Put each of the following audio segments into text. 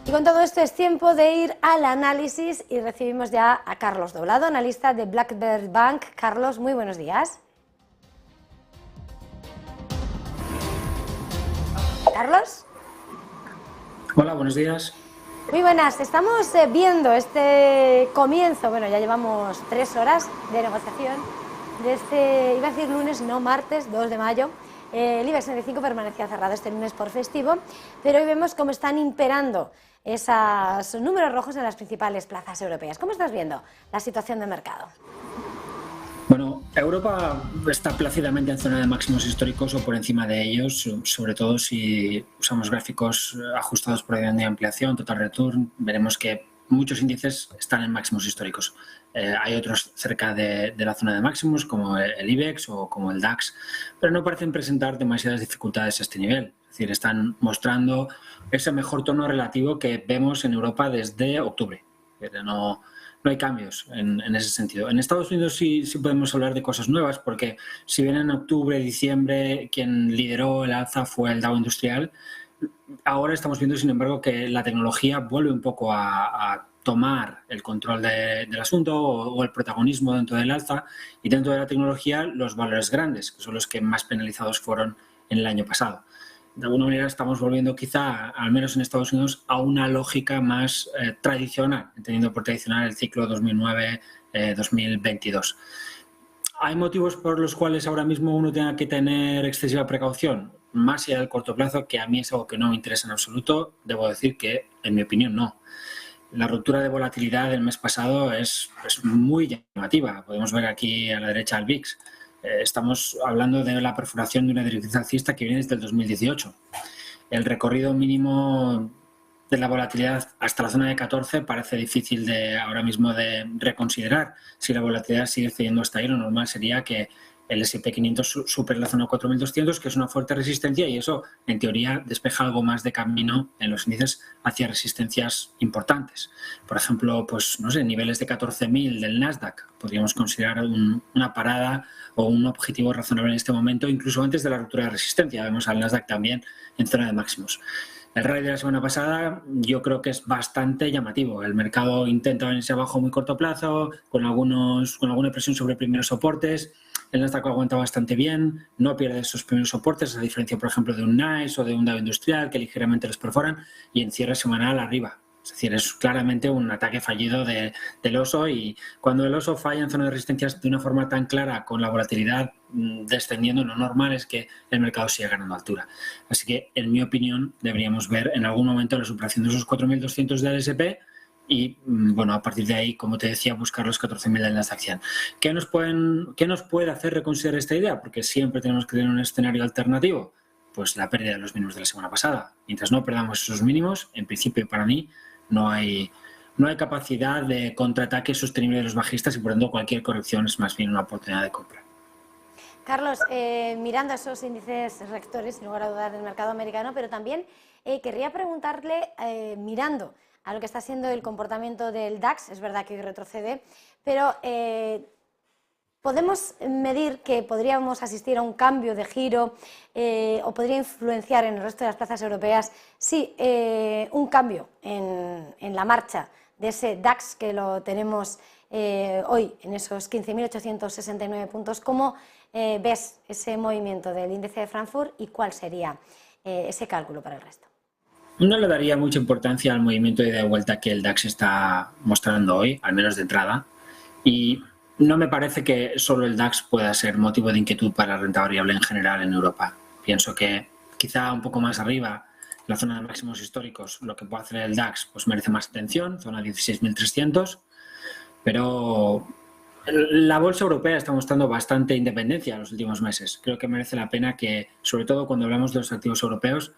Y con todo esto es tiempo de ir al análisis y recibimos ya a Carlos Doblado, analista de Black Bear Bank. Carlos, muy buenos días. Carlos. Hola, buenos días. Muy buenas, estamos viendo este comienzo, bueno, ya llevamos 3 horas de negociación de este, iba a decir lunes, no martes, 2 de mayo. El IBEX 35 permanecía cerrado este lunes por festivo, pero hoy vemos cómo están imperando esos números rojos en las principales plazas europeas. ¿Cómo estás viendo la situación de mercado? Bueno, Europa está plácidamente en zona de máximos históricos o por encima de ellos, sobre todo si usamos gráficos ajustados por la de ampliación, total return, veremos que muchos índices están en máximos históricos. Hay otros cerca de la zona de máximos, como el IBEX o como el DAX, pero no parecen presentar demasiadas dificultades a este nivel. Es decir, están mostrando ese mejor tono relativo que vemos en Europa desde octubre. No hay cambios en ese sentido. En Estados Unidos sí podemos hablar de cosas nuevas, porque si bien en octubre, diciembre, quien lideró el alza fue el Dow Industrial, ahora estamos viendo, sin embargo, que la tecnología vuelve un poco a tomar el control del asunto o el protagonismo dentro del alza, y dentro de la tecnología los valores grandes, que son los que más penalizados fueron en el año pasado. De alguna manera estamos volviendo quizá, al menos en Estados Unidos, a una lógica más tradicional, entendiendo por tradicional el ciclo 2009-2022. ¿Hay motivos por los cuales ahora mismo uno tenga que tener excesiva precaución? Más allá del corto plazo, que a mí es algo que no me interesa en absoluto, debo decir que, en mi opinión, no. La ruptura de volatilidad del mes pasado es muy llamativa. Podemos ver aquí a la derecha el VIX. Estamos hablando de la perforación de una directriz alcista que viene desde el 2018. El recorrido mínimo de la volatilidad hasta la zona de 14 parece difícil ahora mismo de reconsiderar. Si la volatilidad sigue cediendo hasta ahí, lo normal sería que el S&P 500 supere la zona 4.200, que es una fuerte resistencia, y eso, en teoría, despeja algo más de camino en los índices hacia resistencias importantes. Por ejemplo, pues no sé, niveles de 14.000 del Nasdaq podríamos considerar una parada o un objetivo razonable en este momento, incluso antes de la ruptura de resistencia. Vemos al Nasdaq también en zona de máximos. El rally de la semana pasada yo creo que es bastante llamativo. El mercado intenta venirse abajo a muy corto plazo, con alguna presión sobre primeros soportes. El Nasdaq aguanta bastante bien, no pierde esos primeros soportes, a diferencia, por ejemplo, de un NICE o de un Dow Industrial, que ligeramente los perforan, y en cierre semanal arriba. Es decir, es claramente un ataque fallido del oso, y cuando el oso falla en zona de resistencias de una forma tan clara, con la volatilidad descendiendo, lo normal es que el mercado siga ganando altura. Así que, en mi opinión, deberíamos ver en algún momento la superación de esos 4.200 del S&P y, bueno, a partir de ahí, como te decía, buscar los 14.000 del Nasdaq 100. ¿Qué nos puede hacer reconsiderar esta idea? Porque siempre tenemos que tener un escenario alternativo. Pues la pérdida de los mínimos de la semana pasada. Mientras no perdamos esos mínimos, en principio, para mí, no hay capacidad de contraataque sostenible de los bajistas, y por tanto cualquier corrección es más bien una oportunidad de compra. Carlos, mirando esos índices rectores, sin lugar a dudar, del mercado americano, pero también querría preguntarle, mirando a lo que está siendo el comportamiento del DAX, es verdad que hoy retrocede, pero ¿podemos medir que podríamos asistir a un cambio de giro o podría influenciar en el resto de las plazas europeas un cambio en la marcha de ese DAX que lo tenemos hoy en esos 15.869 puntos? ¿Cómo ves ese movimiento del índice de Frankfurt y cuál sería ese cálculo para el resto? No le daría mucha importancia al movimiento de ida y vuelta que el DAX está mostrando hoy, al menos de entrada, y no me parece que solo el DAX pueda ser motivo de inquietud para la renta variable en general en Europa. Pienso que quizá un poco más arriba, la zona de máximos históricos, lo que puede hacer el DAX pues merece más atención, zona 16.300, pero la bolsa europea está mostrando bastante independencia en los últimos meses. Creo que merece la pena que, sobre todo cuando hablamos de los activos europeos,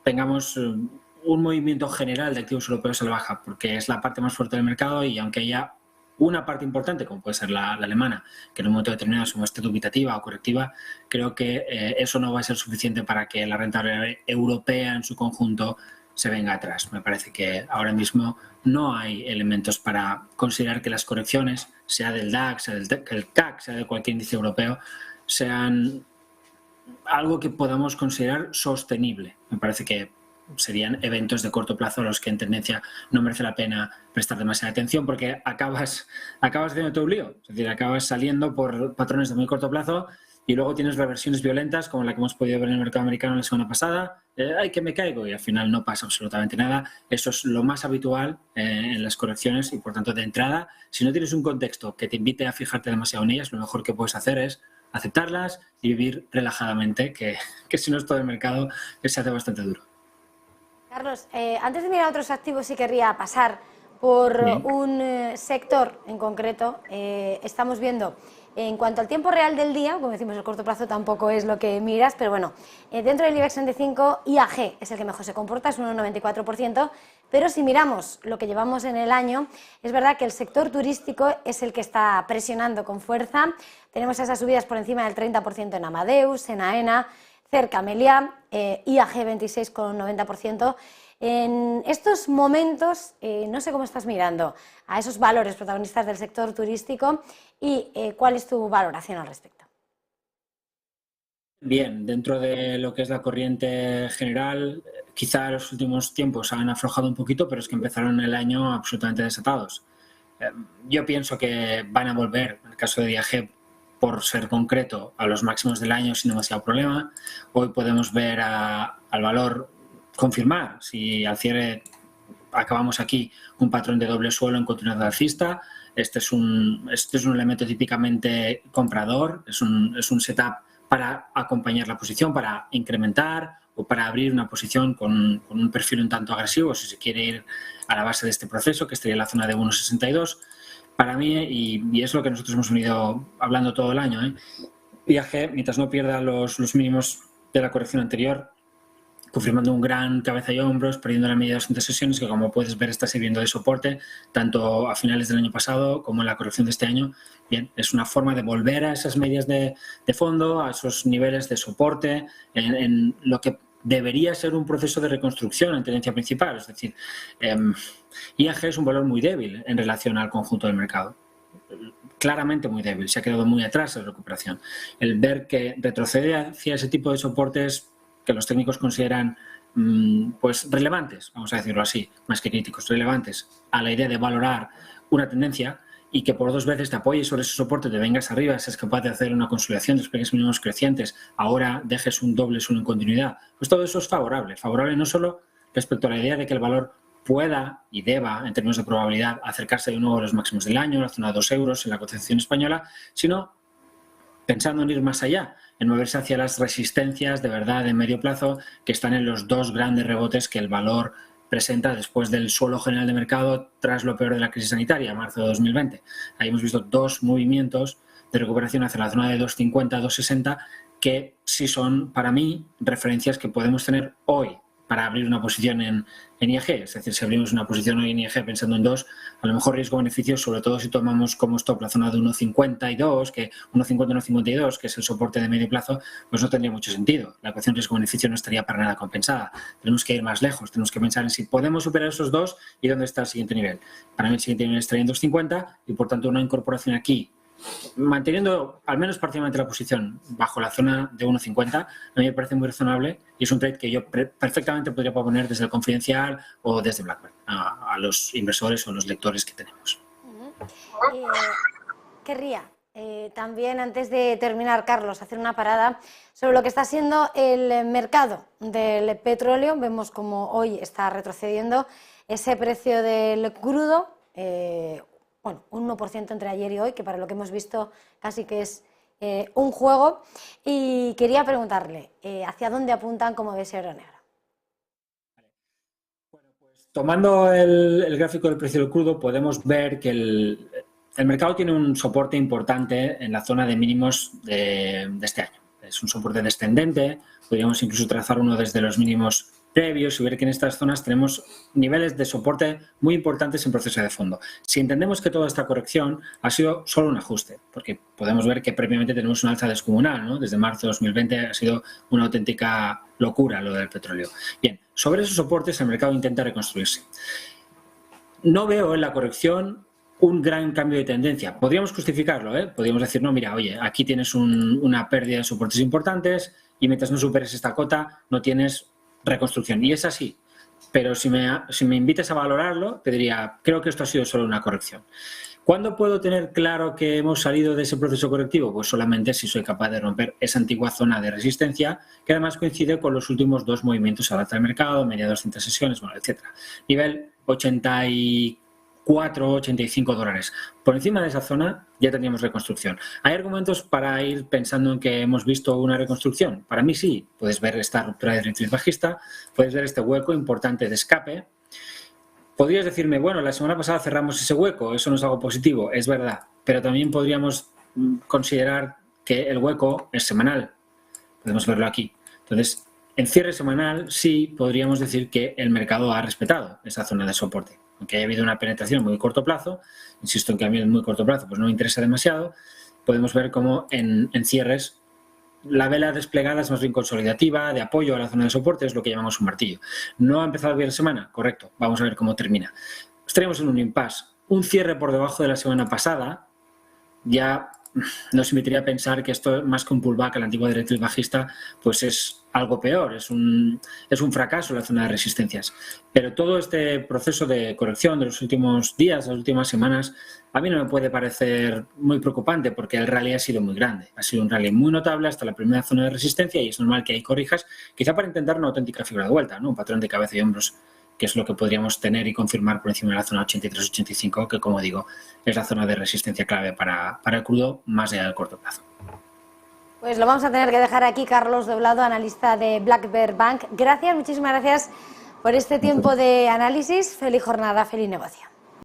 tengamos un movimiento general de activos europeos a la baja, porque es la parte más fuerte del mercado, y aunque haya una parte importante, como puede ser la alemana, que en un momento determinado se muestre dubitativa o correctiva, creo que eso no va a ser suficiente para que la renta europea en su conjunto se venga atrás. Me parece que ahora mismo no hay elementos para considerar que las correcciones, sea del DAX, sea del CAC, sea de cualquier índice europeo, sean algo que podamos considerar sostenible. Me parece que serían eventos de corto plazo a los que en tendencia no merece la pena prestar demasiada atención porque acabas haciendo tu lío, es decir, acabas saliendo por patrones de muy corto plazo y luego tienes reversiones violentas como la que hemos podido ver en el mercado americano la semana pasada, ¡ay, que me caigo! Y al final no pasa absolutamente nada. Eso es lo más habitual en las correcciones y, por tanto, de entrada, si no tienes un contexto que te invite a fijarte demasiado en ellas, lo mejor que puedes hacer es aceptarlas y vivir relajadamente, que si no es todo el mercado, se hace bastante duro. Carlos, antes de mirar otros activos, sí querría pasar por un sector en concreto. Estamos viendo, en cuanto al tiempo real del día, como decimos, el corto plazo tampoco es lo que miras, pero bueno, dentro del IBEX 35, IAG es el que mejor se comporta, es un 1,94%, pero si miramos lo que llevamos en el año, es verdad que el sector turístico es el que está presionando con fuerza. Tenemos esas subidas por encima del 30% en Amadeus, en AENA, Cerca, Meliá, IAG 26,90%. En estos momentos, no sé cómo estás mirando a esos valores protagonistas del sector turístico y cuál es tu valoración al respecto. Bien, dentro de lo que es la corriente general, quizá en los últimos tiempos han aflojado un poquito, pero es que empezaron el año absolutamente desatados. Yo pienso que van a volver, en el caso de IAG, por ser concreto, a los máximos del año sin demasiado problema. Hoy podemos ver al valor confirmar si al cierre acabamos aquí un patrón de doble suelo en continuidad alcista. Este es un elemento típicamente comprador, es un setup para acompañar la posición, para incrementar o para abrir una posición con un perfil un tanto agresivo, si se quiere ir a la base de este proceso, que estaría en la zona de 1,62. Para mí, y es lo que nosotros hemos venido hablando todo el año, IAG, mientras no pierda los mínimos de la corrección anterior, confirmando un gran cabeza y hombros, perdiendo la media de 200 sesiones, que como puedes ver está sirviendo de soporte, tanto a finales del año pasado como en la corrección de este año. Bien, es una forma de volver a esas medias de fondo, a esos niveles de soporte, en lo que debería ser un proceso de reconstrucción en tendencia principal. Es decir, IAG es un valor muy débil en relación al conjunto del mercado. Claramente muy débil, se ha quedado muy atrás en la recuperación. El ver que retrocede hacia ese tipo de soportes que los técnicos consideran pues relevantes, vamos a decirlo así, más que críticos, relevantes a la idea de valorar una tendencia y que por dos veces te apoyes sobre ese soporte, te vengas arriba, seas capaz de hacer una consolidación, despliegues mínimos crecientes, ahora dejes un doble suelo en continuidad, pues todo eso es favorable no solo respecto a la idea de que el valor pueda y deba, en términos de probabilidad, acercarse de nuevo a los máximos del año, a la zona de 2 euros en la cotización española, sino pensando en ir más allá, en moverse hacia las resistencias de verdad de medio plazo que están en los dos grandes rebotes que el valor presenta después del suelo general de mercado tras lo peor de la crisis sanitaria, marzo de 2020. Ahí hemos visto dos movimientos de recuperación hacia la zona de 2,50 a 2,60 que sí son para mí referencias que podemos tener hoy para abrir una posición en IAG. Es decir, si abrimos una posición hoy en IAG pensando en 2, a lo mejor riesgo-beneficio, sobre todo si tomamos como stop la zona de 1,52, que 1,50-1,52, que es el soporte de medio plazo, pues no tendría mucho sentido. La ecuación riesgo-beneficio no estaría para nada compensada. Tenemos que ir más lejos, tenemos que pensar en si podemos superar esos dos y dónde está el siguiente nivel. Para mí el siguiente nivel estaría en 2,50 y por tanto una incorporación aquí, manteniendo al menos parcialmente la posición bajo la zona de 1,50, a mí me parece muy razonable y es un trade que yo perfectamente podría proponer desde el Confidencial o desde BlackBerry a los inversores o los lectores que tenemos. Querría también, antes de terminar, Carlos, hacer una parada sobre lo que está siendo el mercado del petróleo. Vemos como hoy está retrocediendo ese precio del crudo, bueno, un 1% entre ayer y hoy, que para lo que hemos visto casi que es un juego. Y quería preguntarle, ¿hacia dónde apuntan como ves oro negro? Bueno, pues tomando el gráfico del precio del crudo, podemos ver que el mercado tiene un soporte importante en la zona de mínimos de este año. Es un soporte descendente, podríamos incluso trazar uno desde los mínimos previos y ver que en estas zonas tenemos niveles de soporte muy importantes en proceso de fondo. Si entendemos que toda esta corrección ha sido solo un ajuste, porque podemos ver que previamente tenemos una alza descomunal, ¿no? Desde marzo de 2020 ha sido una auténtica locura lo del petróleo. Bien, sobre esos soportes el mercado intenta reconstruirse. No veo en la corrección un gran cambio de tendencia. Podríamos justificarlo, ¿eh? Podríamos decir, no, mira, oye, aquí tienes una pérdida de soportes importantes y mientras no superes esta cota no tienes reconstrucción. Y es así. Pero si me invitas a valorarlo, te diría, creo que esto ha sido solo una corrección. ¿Cuándo puedo tener claro que hemos salido de ese proceso correctivo? Pues solamente si soy capaz de romper esa antigua zona de resistencia, que además coincide con los últimos dos movimientos al alza del mercado, media 200 sesiones, bueno, etcétera. Nivel 84, 85 dólares. Por encima de esa zona ya tendríamos reconstrucción. ¿Hay argumentos para ir pensando en que hemos visto una reconstrucción? Para mí sí. Puedes ver esta ruptura de directriz bajista, puedes ver este hueco importante de escape. Podrías decirme, bueno, la semana pasada cerramos ese hueco, eso no es algo positivo, es verdad, pero también podríamos considerar que el hueco es semanal. Podemos verlo aquí. Entonces, en cierre semanal sí podríamos decir que el mercado ha respetado esa zona de soporte. Aunque haya habido una penetración muy corto plazo, insisto en que a mí en muy corto plazo pues no me interesa demasiado, podemos ver cómo en cierres la vela desplegada es más bien consolidativa, de apoyo a la zona de soporte, es lo que llamamos un martillo. ¿No ha empezado bien la semana? Correcto. Vamos a ver cómo termina. Estaríamos en un impasse. Un cierre por debajo de la semana pasada ya nos invitaría a pensar que esto, más que un pullback a la antigua directriz bajista, pues es algo peor, es un fracaso en la zona de resistencias. Pero todo este proceso de corrección de los últimos días, las últimas semanas, a mí no me puede parecer muy preocupante porque el rally ha sido muy grande. Ha sido un rally muy notable hasta la primera zona de resistencia y es normal que ahí corrijas, quizá para intentar una auténtica figura de vuelta, ¿no? Un patrón de cabeza y hombros, que es lo que podríamos tener y confirmar por encima de la zona 83-85, que como digo, es la zona de resistencia clave para el crudo más allá del corto plazo. Pues lo vamos a tener que dejar aquí. Carlos Doblado, analista de Black Bear Bank. Gracias, muchísimas gracias por este tiempo de análisis. Feliz jornada, feliz negocio.